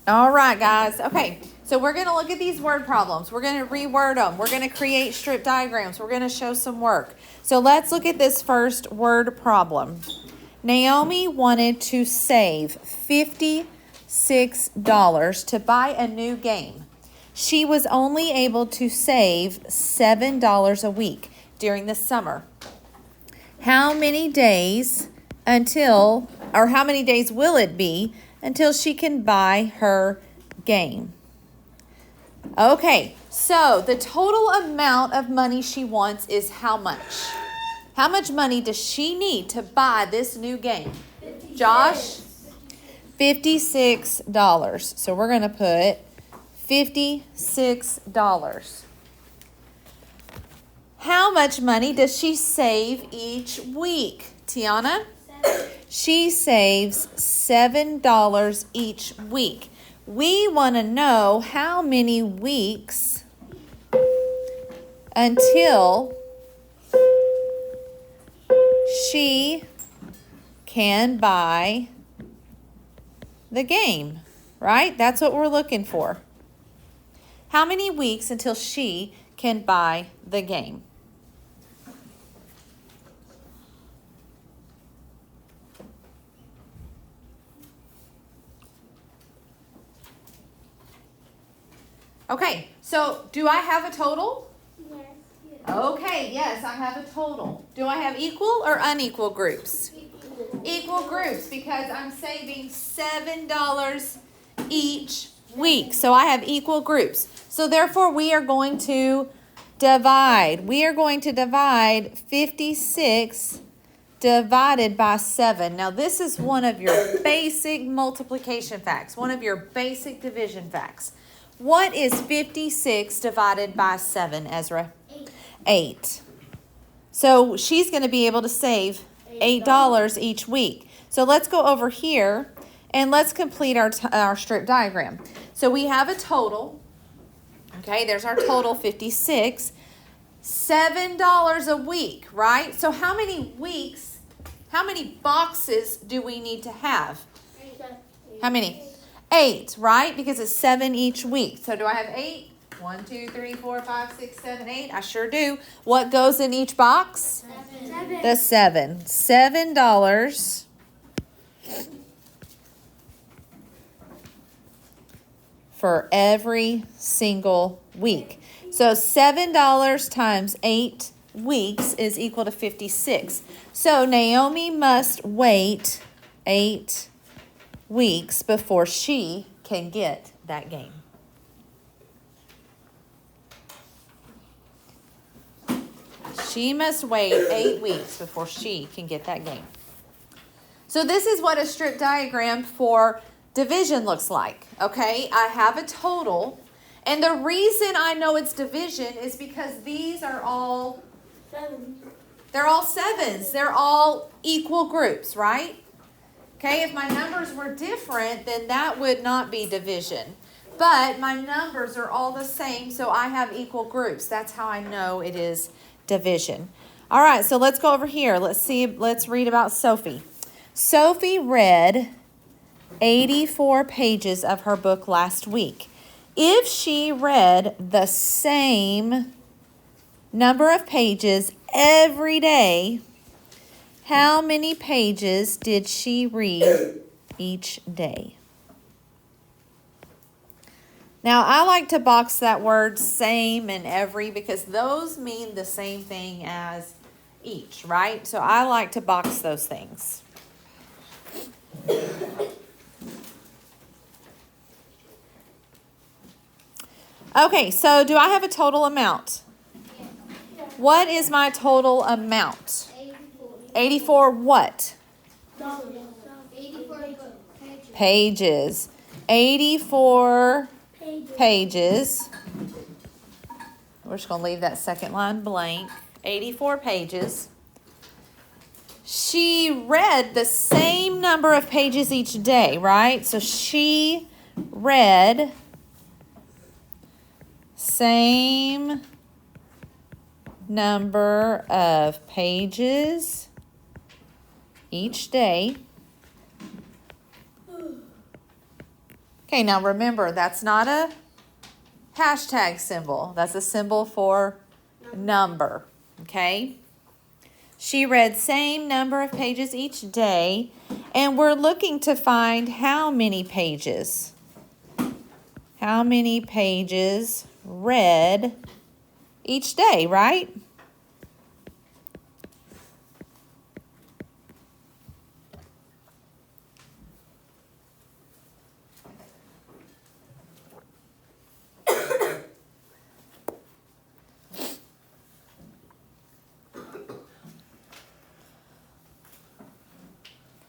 All right, guys. Okay, so we're going to look at these word problems. We're going to reword them. We're going to create strip diagrams. We're going to show some work. So let's look at this first word problem. Naomi wanted to save $56 to buy a new game. She was only able to save $7 a week during the summer. How many days will it be until she can buy her game? Okay, so the total amount of money she wants is how much? How much money does she need to buy this new game? 56. Josh? $56. So we're going to put $56. How much money does she save each week? Tiana? 7. She saves $7 each week. We want to know how many weeks until she can buy the game, right? That's what we're looking for. How many weeks until she can buy the game? Okay, so do I have a total? Yes. Okay, yes, I have a total. Do I have equal or unequal groups? Equal groups, because I'm saving $7 each week. So I have equal groups. So therefore we are going to divide. We are going to divide 56 divided by 7. Now this is one of your basic multiplication facts, one of your basic division facts. What is 56 divided by 7, Ezra? 8. So she's going to be able to save $8 each week. So let's go over here and let's complete our strip diagram. So we have a total. Okay, there's our total, 56. $7 a week, right? So how many weeks, how many boxes do we need to have? How many? 8, right? Because it's 7 each week. So do I have 8? 1, 2, 3, 4, 5, 6, 7, 8. I sure do. What goes in each box? 7. The 7. $7 for every single week. So $7 times 8 weeks is equal to 56. So Naomi must wait 8 weeks before she can get that game. She must wait 8 weeks before she can get that game. So this is what a strip diagram for division looks like. Okay, I have a total. And the reason I know it's division is because these are all 7. They're all 7s. They're all equal groups, right? Okay, if my numbers were different, then that would not be division. But my numbers are all the same, so I have equal groups. That's how I know it is division. All right, so let's go over here. Let's read about Sophie. Sophie read 84 pages of her book last week. If she read the same number of pages every day, how many pages did she read each day? Now, I like to box that word same and every because those mean the same thing as each, right? So I like to box those things. Okay, so do I have a total amount? What is my total amount? 84 what? Pages. 84 pages. We're just going to leave that second line blank. 84 pages. She read the same number of pages each day, right? So she read same number of pages each day. Okay, now remember, that's not a hashtag symbol. That's a symbol for number, okay? She read same number of pages each day, and we're looking to find how many pages. How many pages read each day, right?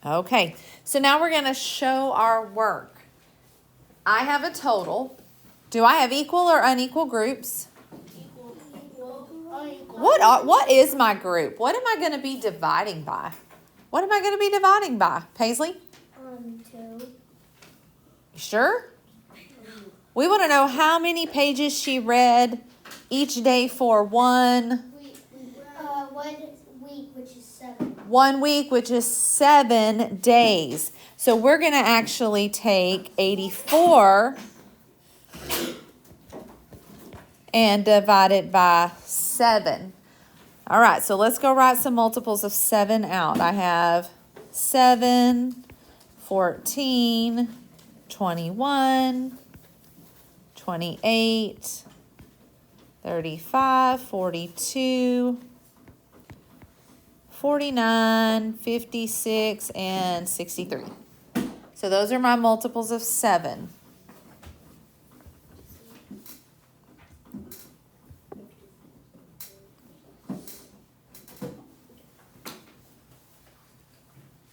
Okay, so now we're going to show our work. I have a total. Do I have equal or unequal groups? What is my group? What am I going to be dividing by? What am I going to be dividing by, Paisley? 2. You sure? We want to know how many pages she read each day for 1 week, which is 7. 1 week, which is 7 days. So we're going to actually take 84 and divide it by 7. All right, so let's go write some multiples of 7 out. I have 7, 14, 21, 28, 35, 42, 49, 56, and 63. So those are my multiples of 7.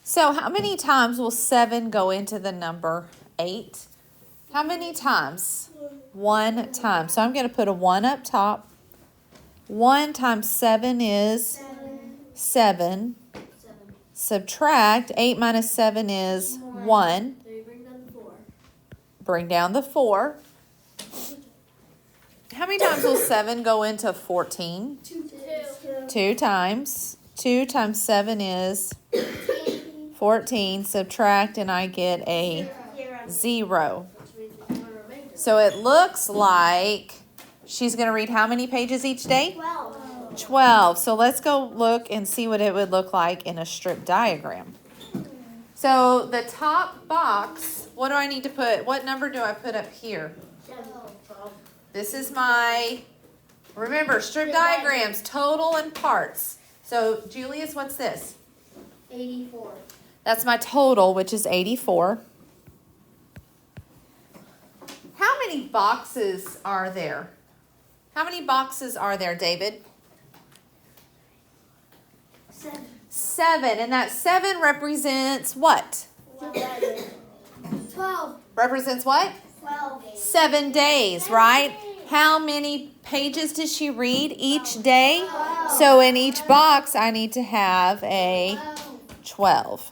So how many times will 7 go into the number 8? How many times? 1 time. So I'm going to put a 1 up top. 1 times 7 is 7. Subtract 8 minus 7 is 1. So you bring down the 4. Bring down the 4. How many times will 7 go into 14? 2. 2 times. 2 times 7 is 14. Subtract and I get a 0. So it looks like she's going to read how many pages each day? 12. So let's go look and see what it would look like in a strip diagram. So the top box, what do I need to put? What number do I put up here? This is my, remember, strip diagrams, total and parts. So Julius, what's this? 84. That's my total, which is 84. How many boxes are there? How many boxes are there, David? 7. 7. And that 7 represents what? 12. Represents what? 12. 7 days, right? How many pages does she read each day? So in each box, I need to have a 12.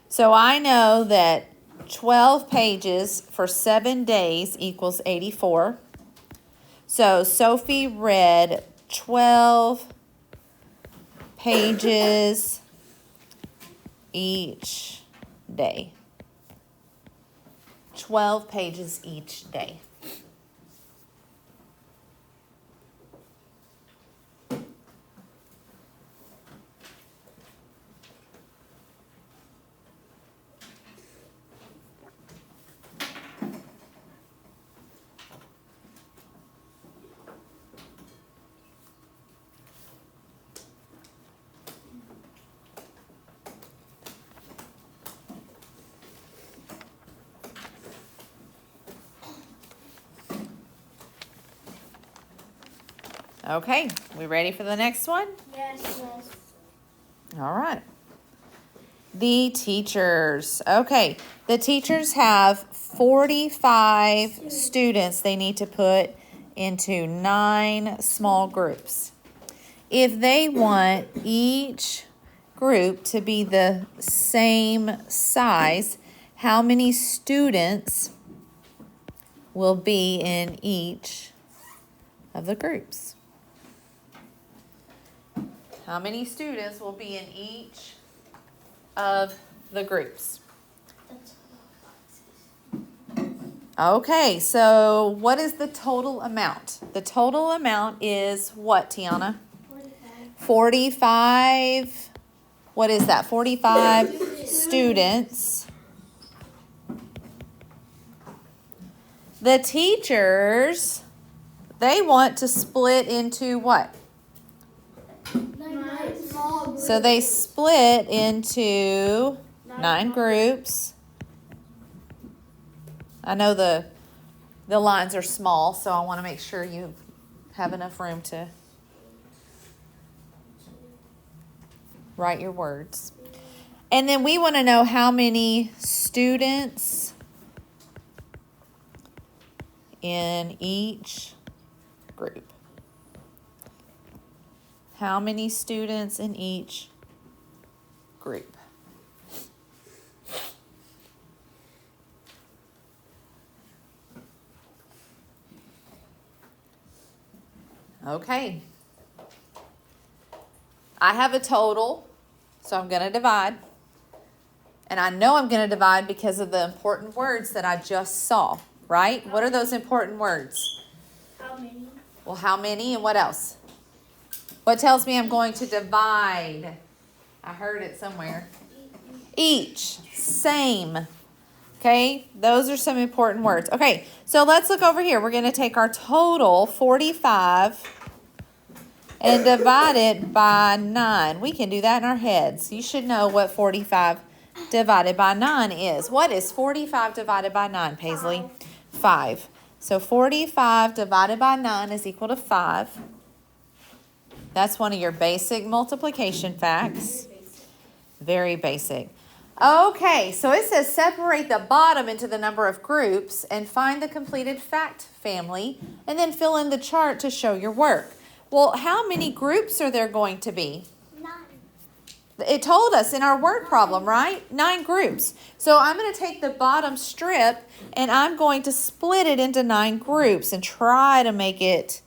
So I know that 12 pages for 7 days equals 84. So Sophie read 12 pages each day. 12 pages each day. Okay, we ready for the next one? Yes. All right. The teachers. Okay, the teachers have 45 students they need to put into 9 small groups. If they want each group to be the same size, how many students will be in each of the groups? How many students will be in each of the groups. That's Okay, so what is the total amount? The total amount is what, Tiana? 45. What is that? 45 students. The teachers, they want to split into what? 9 small groups. So they split into 9 groups. I know the lines are small, so I want to make sure you have enough room to write your words. And then we want to know how many students in each group. How many students in each group? Okay. I have a total, so I'm going to divide. And I know I'm going to divide because of the important words that I just saw, right? What are those important words? How many? Well, how many and what else? What tells me I'm going to divide? I heard it somewhere. Each. Same. Okay, those are some important words. Okay, so let's look over here. We're going to take our total, 45, and divide it by 9. We can do that in our heads. You should know what 45 divided by 9 is. What is 45 divided by 9, Paisley? 5. So 45 divided by 9 is equal to 5. That's one of your basic multiplication facts. Very basic. Okay, so it says separate the bottom into the number of groups and find the completed fact family and then fill in the chart to show your work. Well, how many groups are there going to be? 9. It told us in our word problem, right? 9 groups. So I'm going to take the bottom strip and I'm going to split it into 9 groups and try to make it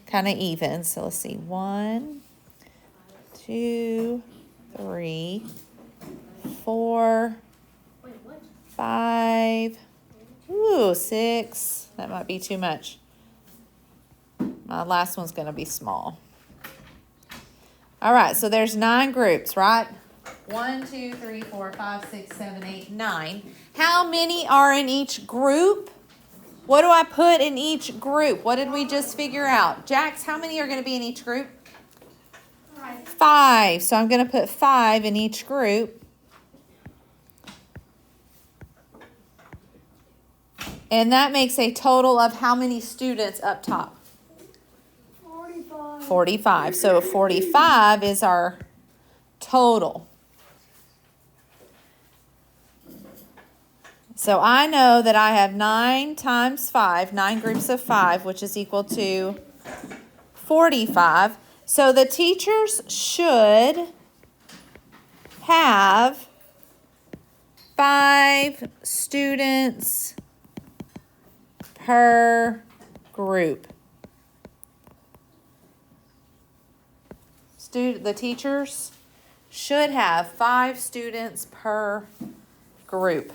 kind of even. So let's see. 1, 2, 3, 4, 5, 6. That might be too much. My last one's going to be small. All right, so there's 9 groups, right? 1, 2, 3, 4, 5, 6, 7, 8, 9. How many are in each group? What do I put in each group? What did we just figure out? Jax, how many are going to be in each group? 5. So I'm going to put 5 in each group. And that makes a total of how many students up top? 45. 45. So 45 is our total. So I know that I have 9 times 5, 9 groups of 5, which is equal to 45. So the teachers should have 5 students per group. The teachers should have 5 students per group.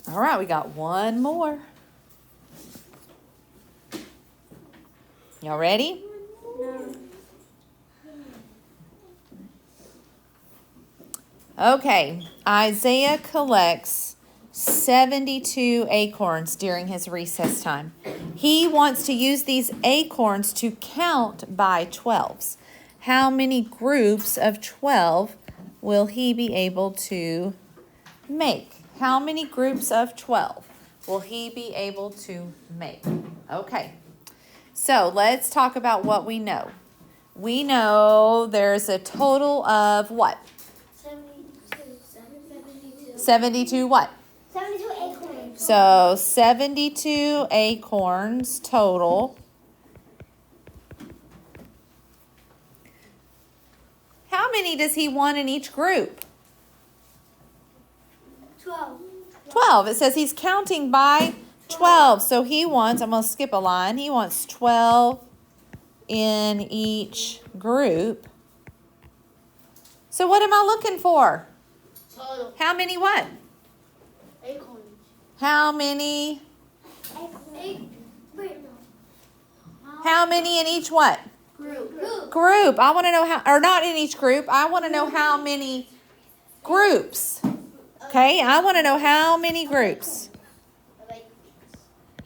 All right, we got one more. Y'all ready? No. Okay, Isaiah collects 72 acorns during his recess time. He wants to use these acorns to count by 12s. How many groups of 12 will he be able to make? How many groups of 12 will he be able to make? Okay, so let's talk about what we know. We know there's a total of what? 72 what? 72 acorns. So 72 acorns total. How many does he want in each group? 12. 12. It says he's counting by 12. So he wants, I'm going to skip a line. He wants 12 in each group. So what am I looking for? Total. How many what? Acorns. How many? Wait, How many in each what? Group. Group. I want to know how, or not in each group. I want to know how many groups. Okay, I want to know how many groups.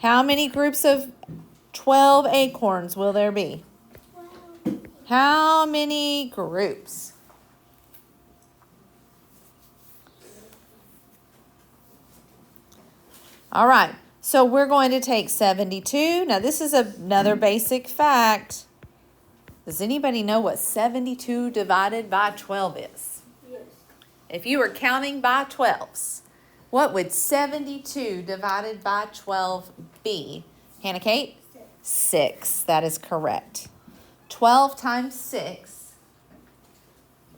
How many groups of 12 acorns will there be? How many groups? All right, so we're going to take 72. Now, this is another basic fact. Does anybody know what 72 divided by 12 is? Yes. If you were counting by 12s, what would 72 divided by 12 be? Hannah Kate? 6. That is correct. 12 times 6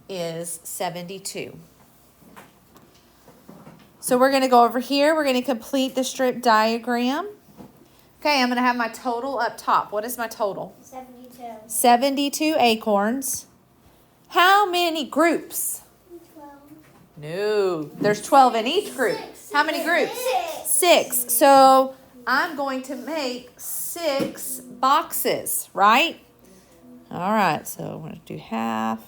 is 72. So we're going to go over here. We're going to complete the strip diagram. Okay, I'm going to have my total up top. What is my total? 72. 72 acorns. How many groups? 12. No, there's 12 in each group. How many groups? 6. 6. So I'm going to make 6 boxes, right? All right, so we're going to do half.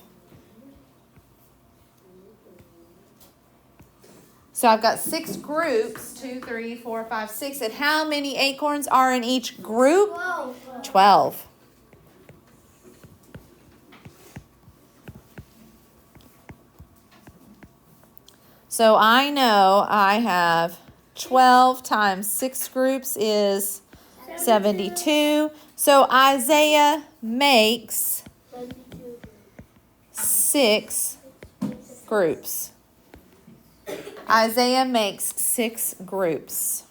So I've got 6 groups, 2, 3, 4, 5, 6. And how many acorns are in each group? 12. 12. So I know I have 12 times 6 groups is 72. So Isaiah makes 6 groups. Isaiah makes 6 groups.